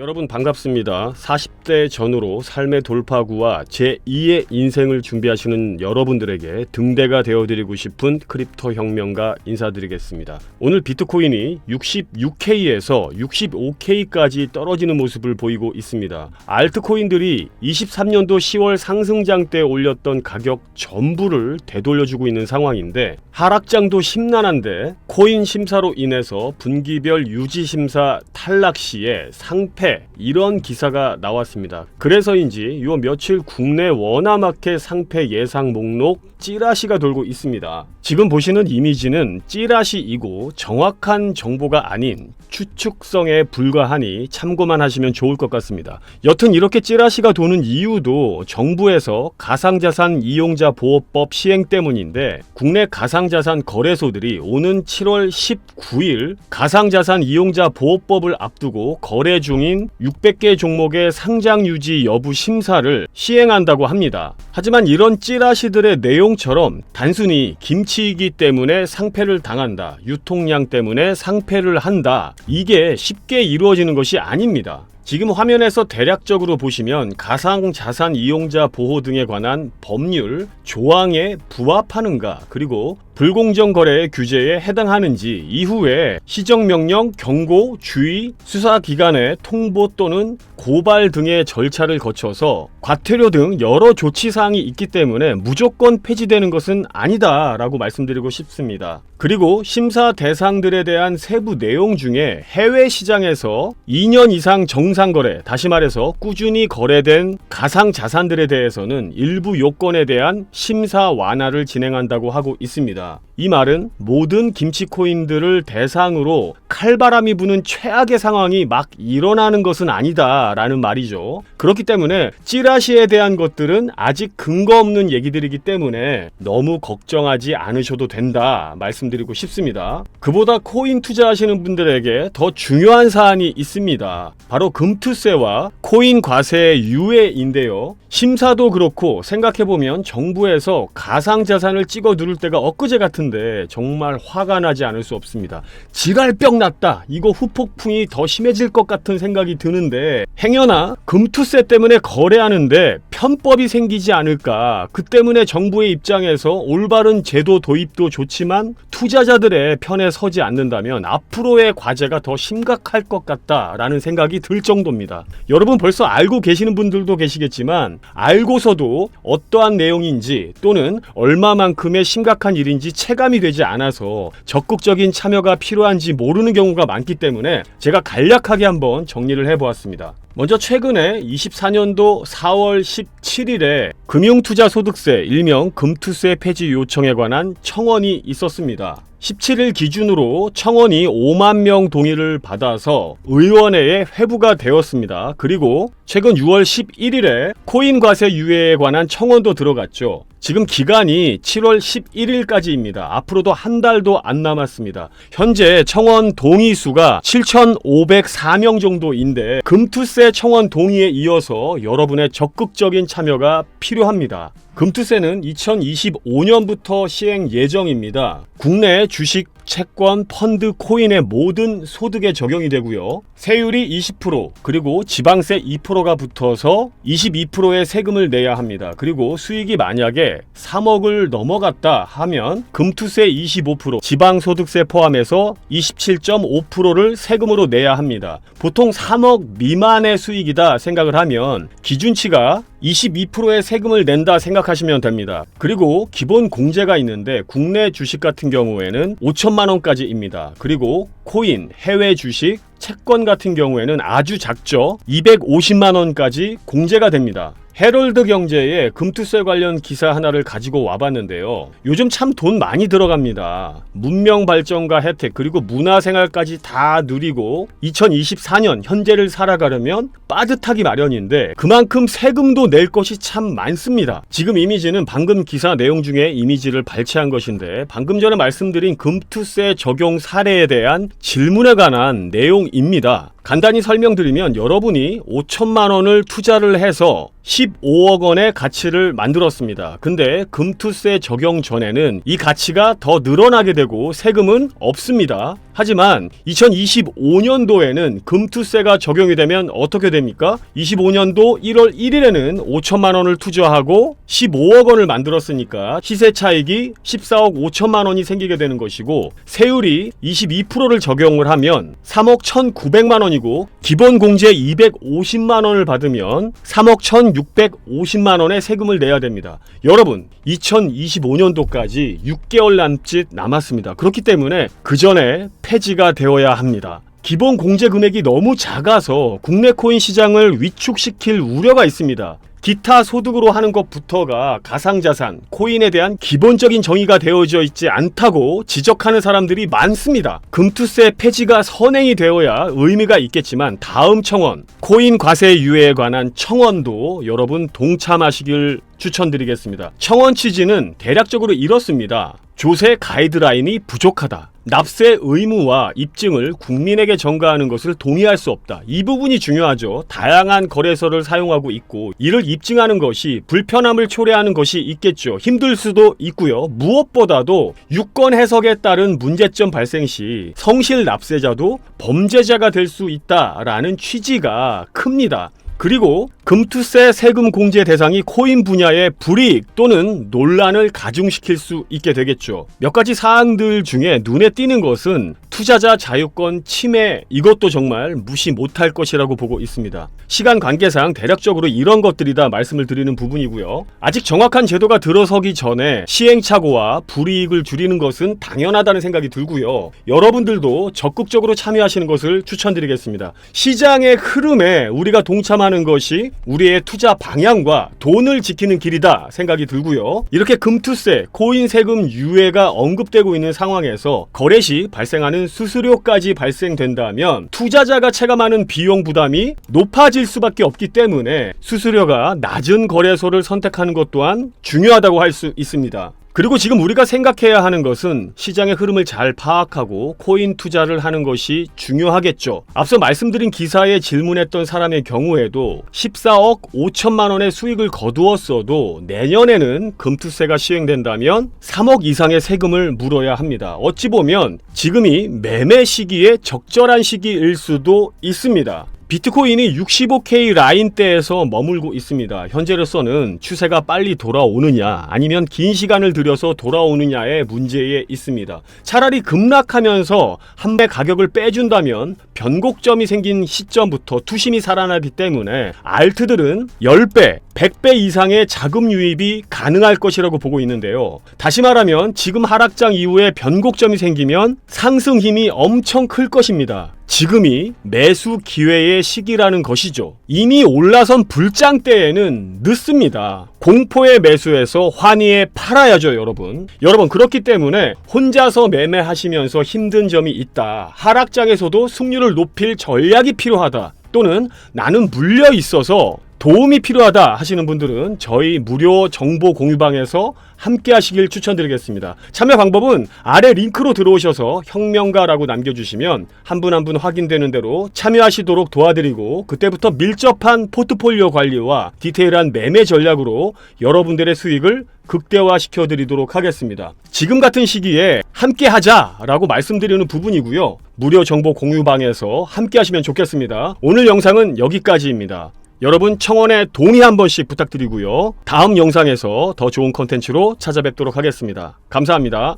여러분 반갑습니다. 40대 전후로 삶의 돌파구와 제2의 인생을 준비하시는 여러분들에게 등대가 되어드리고 싶은 크립토 혁명가 인사드리겠습니다. 오늘 비트코인이 66K에서 65K까지 떨어지는 모습을 보이고 있습니다. 알트코인들이 23년도 10월 상승장 때 올렸던 가격 전부를 되돌려주고 있는 상황인데 하락장도 심란한데 코인 심사로 인해서 분기별 유지심사 탈락 시에 상패 이런 기사가 나왔습니다. 그래서인지 요 며칠 국내 원화마켓 상패 예상 목록 찌라시가 돌고 있습니다. 지금 보시는 이미지는 찌라시이고 정확한 정보가 아닌 추측성에 불과하니 참고만 하시면 좋을 것 같습니다. 여튼 이렇게 찌라시가 도는 이유도 정부에서 가상자산 이용자 보호법 시행 때문인데 국내 가상자산 거래소들이 오는 7월 19일 가상자산 이용자 보호법을 앞두고 거래 중인 600개 종목의 상장 유지 여부 심사를 시행한다고 합니다. 하지만 이런 찌라시들의 내용처럼 단순히 김치이기 때문에 상패를 당한다, 유통량 때문에 상패를 한다, 이게 쉽게 이루어지는 것이 아닙니다. 지금 화면에서 대략적으로 보시면 가상자산 이용자 보호 등에 관한 법률 조항에 부합하는가, 그리고 불공정 거래의 규제에 해당하는지 이후에 시정명령, 경고, 주의, 수사기관의 통보 또는 고발 등의 절차를 거쳐서 과태료 등 여러 조치사항이 있기 때문에 무조건 폐지되는 것은 아니다 라고 말씀드리고 싶습니다. 그리고 심사 대상들에 대한 세부 내용 중에 해외 시장에서 2년 이상 정상거래, 다시 말해서 꾸준히 거래된 가상자산들에 대해서는 일부 요건에 대한 심사 완화를 진행한다고 하고 있습니다. 이 말은 모든 김치코인들을 대상으로 칼바람이 부는 최악의 상황이 막 일어나는 것은 아니다 라는 말이죠. 그렇기 때문에 찌라시에 대한 것들은 아직 근거 없는 얘기들이기 때문에 너무 걱정하지 않으셔도 된다 말씀드리고 싶습니다. 그보다 코인 투자하시는 분들에게 더 중요한 사안이 있습니다. 바로 금투세와 코인 과세의 유예인데요. 심사도 그렇고 생각해보면 정부에서 가상자산을 찍어 누를 때가 엊그제 같은데 정말 화가 나지 않을 수 없습니다. 지랄병 났다, 이거 후폭풍이 더 심해질 것 같은 생각이 드는데 행여나 금투세 때문에 거래하는데 편법이 생기지 않을까, 그 때문에 정부의 입장에서 올바른 제도 도입도 좋지만 투자자들의 편에 서지 않는다면 앞으로의 과제가 더 심각할 것 같다라는 생각이 들 정도입니다. 여러분 벌써 알고 계시는 분들도 계시겠지만 알고서도 어떠한 내용인지 또는 얼마만큼의 심각한 일인지 체감이 되지 않아서 적극적인 참여가 필요한지 모르는 경우가 많기 때문에 제가 간략하게 한번 정리를 해보았습니다. 먼저 최근에 24년도 4월 17일에 금융투자소득세 일명 금투세 폐지 요청에 관한 청원이 있었습니다. 17일 기준으로 청원이 5만 명 동의를 받아서 의원회에 회부가 되었습니다. 그리고 최근 6월 11일에 코인 과세 유예에 관한 청원도 들어갔죠. 지금 기간이 7월 11일까지입니다. 앞으로도 한 달도 안 남았습니다. 현재 청원 동의 수가 7,504명 정도인데 금투세 청원 동의에 이어서 여러분의 적극적인 참여가 필요합니다. 금투세는 2025년부터 시행 예정입니다. 국내 주식, 채권, 펀드, 코인의 모든 소득에 적용이 되고요. 세율이 20% 그리고 지방세 2%가 붙어서 22%의 세금을 내야 합니다. 그리고 수익이 만약에 3억을 넘어갔다 하면 금투세 25%, 지방소득세 포함해서 27.5%를 세금으로 내야 합니다. 보통 3억 미만의 수익이다 생각을 하면 기준치가 22%의 세금을 낸다 생각하시면 됩니다. 그리고 기본 공제가 있는데 국내 주식 같은 경우에는 5천만 원까지입니다. 그리고 코인, 해외 주식, 채권 같은 경우에는 아주 작죠. 250만 원까지 공제가 됩니다. 헤럴드 경제에 금투세 관련 기사 하나를 가지고 와봤는데요. 요즘 참 돈 많이 들어갑니다. 문명 발전과 혜택 그리고 문화생활까지 다 누리고 2024년 현재를 살아가려면 빠듯하기 마련인데 그만큼 세금도 낼 것이 참 많습니다. 지금 이미지는 방금 기사 내용 중에 이미지를 발췌한 것인데 방금 전에 말씀드린 금투세 적용 사례에 대한 질문에 관한 내용입니다. 간단히 설명드리면 여러분이 5천만 원을 투자를 해서 15억 원의 가치를 만들었습니다. 근데 금투세 적용 전에는 이 가치가 더 늘어나게 되고 세금은 없습니다. 하지만 2025년도에는 금투세가 적용이 되면 어떻게 됩니까? 25년도 1월 1일에는 5천만 원을 투자하고 15억 원을 만들었으니까 시세 차익이 14억 5천만 원이 생기게 되는 것이고, 세율이 22%를 적용을 하면 3억 1,900만 원이고, 기본 공제 250만 원을 받으면 3억 1,650만 원의 세금을 내야 됩니다. 여러분, 2025년도까지 6개월 남짓 남았습니다. 그렇기 때문에 그 전에 폐지가 되어야 합니다. 기본 공제 금액이 너무 작아서 국내 코인 시장을 위축시킬 우려가 있습니다. 기타 소득으로 하는 것부터가 가상자산, 코인에 대한 기본적인 정의가 되어져 있지 않다고 지적하는 사람들이 많습니다. 금투세 폐지가 선행이 되어야 의미가 있겠지만 다음 청원, 코인 과세 유예에 관한 청원도 여러분 동참하시길 추천드리겠습니다. 청원 취지는 대략적으로 이렇습니다. 조세 가이드라인이 부족하다. 납세 의무와 입증을 국민에게 전가하는 것을 동의할 수 없다. 이 부분이 중요하죠. 다양한 거래소를 사용하고 있고 이를 입증하는 것이 불편함을 초래하는 것이 있겠죠. 힘들 수도 있고요. 무엇보다도 유권 해석에 따른 문제점 발생 시 성실 납세자도 범죄자가 될 수 있다라는 취지가 큽니다. 그리고 금투세 세금 공제 대상이 코인 분야의 불이익 또는 논란을 가중시킬 수 있게 되겠죠. 몇 가지 사항들 중에 눈에 띄는 것은 투자자 자유권 침해, 이것도 정말 무시 못할 것이라고 보고 있습니다. 시간 관계상 대략적으로 이런 것들이다 말씀을 드리는 부분이고요. 아직 정확한 제도가 들어서기 전에 시행착오와 불이익을 줄이는 것은 당연하다는 생각이 들고요. 여러분들도 적극적으로 참여하시는 것을 추천드리겠습니다. 시장의 흐름에 우리가 동참하는 것이 우리의 투자 방향과 돈을 지키는 길이다 생각이 들고요. 이렇게 금투세, 코인 세금 유예가 언급되고 있는 상황에서 거래 시 발생하는 수수료까지 발생된다면 투자자가 체감하는 비용 부담이 높아질 수밖에 없기 때문에 수수료가 낮은 거래소를 선택하는 것 또한 중요하다고 할 수 있습니다. 그리고 지금 우리가 생각해야 하는 것은 시장의 흐름을 잘 파악하고 코인 투자를 하는 것이 중요하겠죠. 앞서 말씀드린 기사에 질문했던 사람의 경우에도 14억 5천만 원의 수익을 거두었어도 내년에는 금투세가 시행된다면 3억 이상의 세금을 물어야 합니다. 어찌 보면 지금이 매매 시기에 적절한 시기일 수도 있습니다. 비트코인이 65K 라인대에서 머물고 있습니다. 현재로서는 추세가 빨리 돌아오느냐 아니면 긴 시간을 들여서 돌아오느냐의 문제에 있습니다. 차라리 급락하면서 한 배 가격을 빼준다면 변곡점이 생긴 시점부터 투심이 살아나기 때문에 알트들은 10배, 100배 이상의 자금 유입이 가능할 것이라고 보고 있는데요. 다시 말하면 지금 하락장 이후에 변곡점이 생기면 상승 힘이 엄청 클 것입니다. 지금이 매수 기회의 시기라는 것이죠. 이미 올라선 불장 때에는 늦습니다. 공포에 매수해서 환희에 팔아야죠, 여러분. 그렇기 때문에 혼자서 매매하시면서 힘든 점이 있다. 하락장에서도 승률을 높일 전략이 필요하다. 또는 나는 물려 있어서 도움이 필요하다 하시는 분들은 저희 무료 정보 공유방에서 함께 하시길 추천드리겠습니다. 참여 방법은 아래 링크로 들어오셔서 혁명가라고 남겨주시면 한 분 한 분 확인되는 대로 참여하시도록 도와드리고 그때부터 밀접한 포트폴리오 관리와 디테일한 매매 전략으로 여러분들의 수익을 극대화시켜 드리도록 하겠습니다. 지금 같은 시기에 함께 하자라고 말씀드리는 부분이고요. 무료 정보 공유방에서 함께 하시면 좋겠습니다. 오늘 영상은 여기까지입니다. 여러분 청원에 동의 한 번씩 부탁드리고요. 다음 영상에서 더 좋은 컨텐츠로 찾아뵙도록 하겠습니다. 감사합니다.